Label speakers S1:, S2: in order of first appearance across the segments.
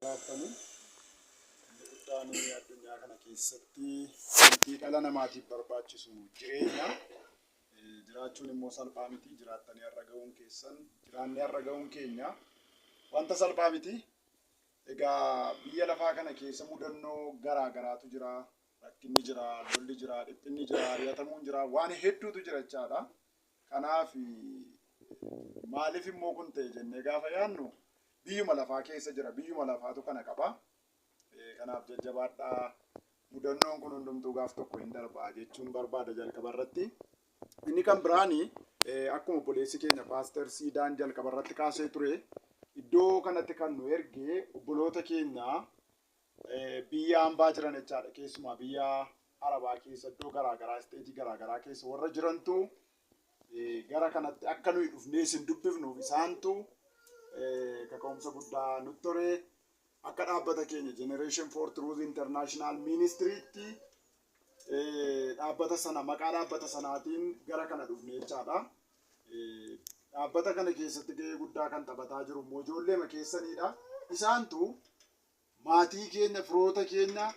S1: Raafanii guddaanii addunyaa kana keessatti wanti dhala namaatiif barbaachisu jireenya. Jiraachuun immoo salphaa miti. Jiraattanii har'a ga'uun keessan, jiraannee har'a ga'uun keenya wanta salphaa miti. Egaa biyya lafaa kana keessa mudannoo garaa garaatu jira. Rakkinni jira, lolli jira, dhiphinni jira, ari'atamuun jira, waan hedduutu jira jechaadha. Kanaaf maaliif immoo kun ta'e jennee gaafa yaadnu biyyuma lafaa keessa jira. Biyyuma lafaatu kana qaba. Kanaaf jajjabaadhaa. Mudannoon kun hundumtuu gaaf tokko hin darbaa jechuun barbaada jalqaba irratti. Inni kan biraani akkuma obboleessi keenya Paaster Siidaan jalqaba irratti kaasee ture, iddoo kanatti kan nu ergee obboloota keenya biyya hambaa jiran jechaadha. Keessumaa biyya Arabaa keessa iddoo garaagaraa, isteetii garaagaraa keessa warra jirantu gara kanatti akka nuyi dhufnee isin dubbifnuuf isaantu kaka'umsa guddaa nutti ture. Akka dhaabbata keenya Generation for Truth International Ministrytti dhaabbata sana maqaa dhaabbata sanaatiin gara kana dhufnee jechaadha. Dhaabbata kana keessatti gahee guddaa kan taphataa jiru immoo ijoolleema keessanidha. Isaantu maatii keenya, firoota keenya,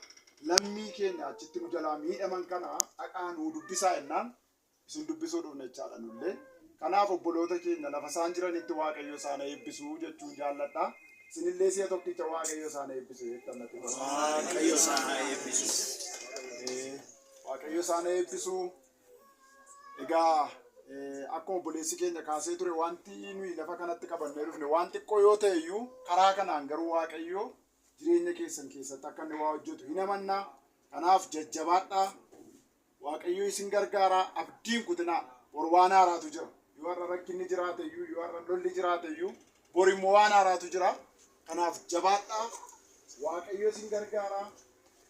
S1: lammii keenya achitti nu jalaa miidhaman kana dhaqaa nu dubbisaa jennaan isin dubbisuu dhufne jechaadha nullee. Kanaaf obboloota keenya lafa isaan jiranitti Waaqayyo isaan eebbisuu jechuun jaalladha. Sinillee si'a tokkicha Waaqayyo isaan eebbisu jettan natti fakkaata. Waaqayyo isaan eebbisu. Waaqayyo isaan eebbisu. Egaa akkuma obboleessi keenya kaasee ture wanti nuyi lafa kanatti qabannee dhufne waan xiqqoo yoo ta'e iyyuu karaa kanaan garuu Waaqayyo jireenya keessan keessatti akka inni waa hojjetu hin amannaa. Kanaaf jajjabaadhaa. Waaqayyo isin gargaara. Abdiin kutinaa. Bor waan haaraatu jira. Yoo har'a rakkinni jiraate iyyuu, yoo har'a lolli jiraate iyyuu, bor immoo waan haaraatu jira. Kanaaf jabaadhaa. Waaqayyo isin gargaara.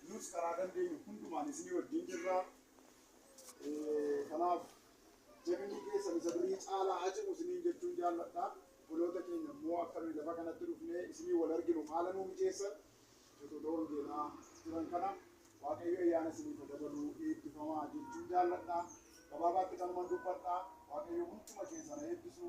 S1: Nus karaa dandeenyu hundumaan isinii wajjin jirra. Kanaaf jabinni keessan isa durii caalaa haa cimu isiniin jechuun jaalladha. Obboloota keenya immoo akka nuyi lafa kanatti dhufnee isinii wal arginu haala nuu mijeessan gosoota wangeelaa jiran kana Waaqayyo ayyaana isiniif dabaluu eebbifamaa jechuun jaalladha. Gabaabaatti kanumaan dubbadhaa. Waaqayyo hunduma keessan eebbisu.